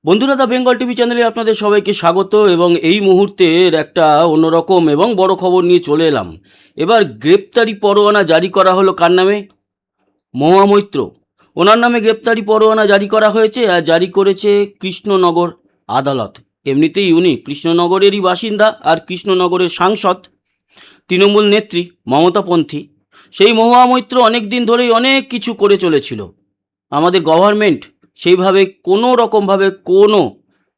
বন্ধুরা, the Bengal TV চ্যানেলে আপনাদের সবাইকে স্বাগত। এবং এই মুহূর্তের একটা অন্যরকম এবং বড় খবর নিয়ে চলে এলাম। এবার গ্রেপ্তারি পরোয়ানা জারি করা হলো কার নামে? মহুয়া মৈত্র, ওনার নামে গ্রেপ্তারি পরোয়ানা জারি করা হয়েছে। আর জারি করেছে কৃষ্ণনগর আদালত। এমনিতেই উনি কৃষ্ণনগরেরই বাসিন্দা আর কৃষ্ণনগরের সাংসদ, তৃণমূল নেত্রী মমতাপন্থী। সেই মহুয়া মৈত্র অনেক দিন ধরেই অনেক কিছু করে চলেছিল। আমাদের গভর্নমেন্ট সেইভাবে কোনো রকমভাবে কোনো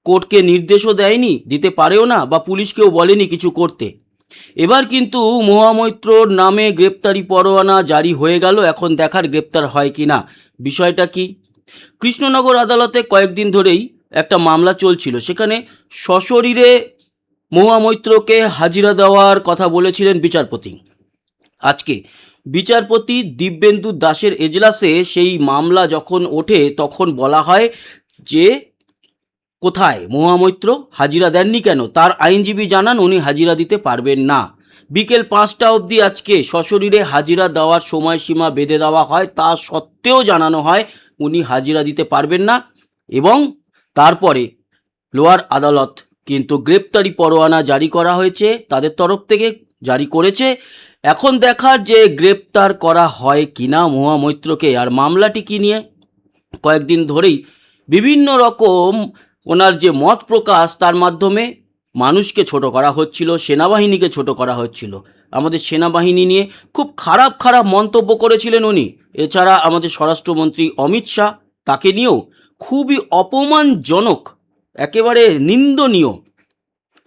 কোর্টকে নির্দেশও দেয়নি, দিতে পারেও না, বা পুলিশকেও বলেনি কিছু করতে। এবার কিন্তু মহুয়া মৈত্রর নামে গ্রেপ্তারি পরোয়ানা জারি হয়ে গেল। এখন দেখার গ্রেপ্তার হয় কি না। বিষয়টা কি? কৃষ্ণনগর আদালতে কয়েকদিন ধরেই একটা মামলা চলছিল। সেখানে সশরীরে মহুয়া মৈত্রকে হাজিরা দেওয়ার কথা বলেছিলেন বিচারপতি। আজকে বিচারপতি দিব্যেন্দু দাসের এজলাসে সেই মামলা যখন ওঠে, তখন বলা হয় যে কোথায় মহুয়া মৈত্র হাজিরা দেননি কেন। তার আইনজীবী জানান উনি হাজিরা দিতে পারবেন না। বিকেল 5টা অবধি আজকে সশরীরে হাজিরা দেওয়ার সময়সীমা বেঁধে দেওয়া হয়, তা সত্ত্বেও জানানো হয় উনি হাজিরা দিতে পারবেন না। এবং তারপরে লোয়ার আদালত কিন্তু গ্রেপ্তারি পরোয়ানা জারি করা হয়েছে, তাদের তরফ থেকে জারি করেছে। এখন দেখার যে গ্রেপ্তার করা হয় কিনা মহুয়া মৈত্রকে। আর মামলাটি কি নিয়ে? কয়েকদিন ধরেই বিভিন্ন রকম ওনার যে মত প্রকাশ, তার মাধ্যমে মানুষকে ছোট করা হচ্ছিল, সেনাবাহিনীকে ছোট করা হচ্ছিল। আমাদের সেনাবাহিনী নিয়ে খুব খারাপ খারাপ মন্তব্য করেছিলেন উনি। এছাড়া আমাদের স্বরাষ্ট্রমন্ত্রী অমিত শাহ, তাকে নিয়েও খুবই অপমানজনক, একেবারে নিন্দনীয়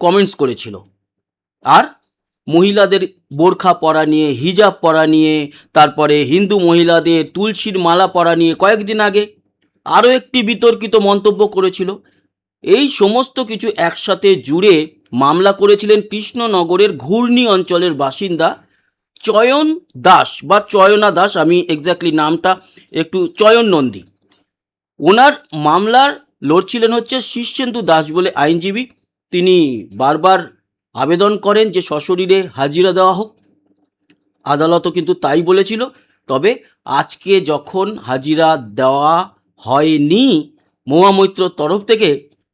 কমেন্টস করেছিল। আর মহিলাদের বোরখা পরা নিয়ে, হিজাব পরা নিয়ে, তারপরে হিন্দু মহিলাদের তুলসীর মালা পরা নিয়ে কয়েকদিন আগে আরও একটি বিতর্কিত মন্তব্য করেছিল। এই সমস্ত কিছু একসাথে জুড়ে মামলা করেছিলেন কৃষ্ণনগরের ঘূর্ণি অঞ্চলের বাসিন্দা চয়ন দাস বা চয়না দাস, আমি এক্স্যাক্টলি নামটা একটু, চয়ন নন্দী। ওনার মামলার লড়ছিলেন হচ্ছে শীর্ষেন্দু দাস বলে আইনজীবী। তিনি বারবার আবেদন করেন যে সশরীরে হাজিরা দেওয়া হোক। আদালতও কিন্তু তাই বলেছিল। তবে আজকে যখন হাজিরা দেওয়া হয়নি মহুয়া মৈত্রর তরফ থেকে,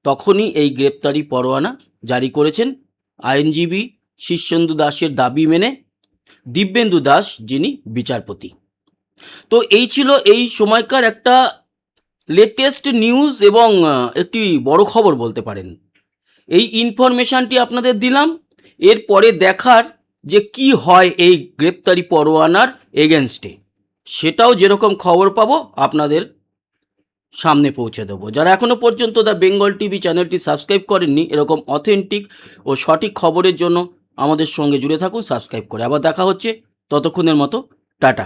তখনই এই গ্রেপ্তারি পরোয়ানা জারি করেছেন আইনজীবী শীর্ষেন্দু দাসের দাবি মেনে দিব্যেন্দু দাস, যিনি বিচারপতি। তো এই ছিল এই সময়কার একটা লেটেস্ট নিউজ এবং একটি বড় খবর বলতে পারেন। এই ইনফরমেশানটি আপনাদের দিলাম। এরপরে দেখার যে কি হয় এই গ্রেপ্তারি পরোয়ানার এগেনস্টে, সেটাও যেরকম খবর পাবো আপনাদের সামনে পৌঁছে দেবো। যারা এখনও পর্যন্ত দ্য বেঙ্গল টিভি চ্যানেলটি সাবস্ক্রাইব করেননি, এরকম অথেন্টিক ও সঠিক খবরের জন্য আমাদের সঙ্গে জুড়ে থাকুন সাবস্ক্রাইব করে। আবার দেখা হচ্ছে, ততক্ষণের মতো টাটা।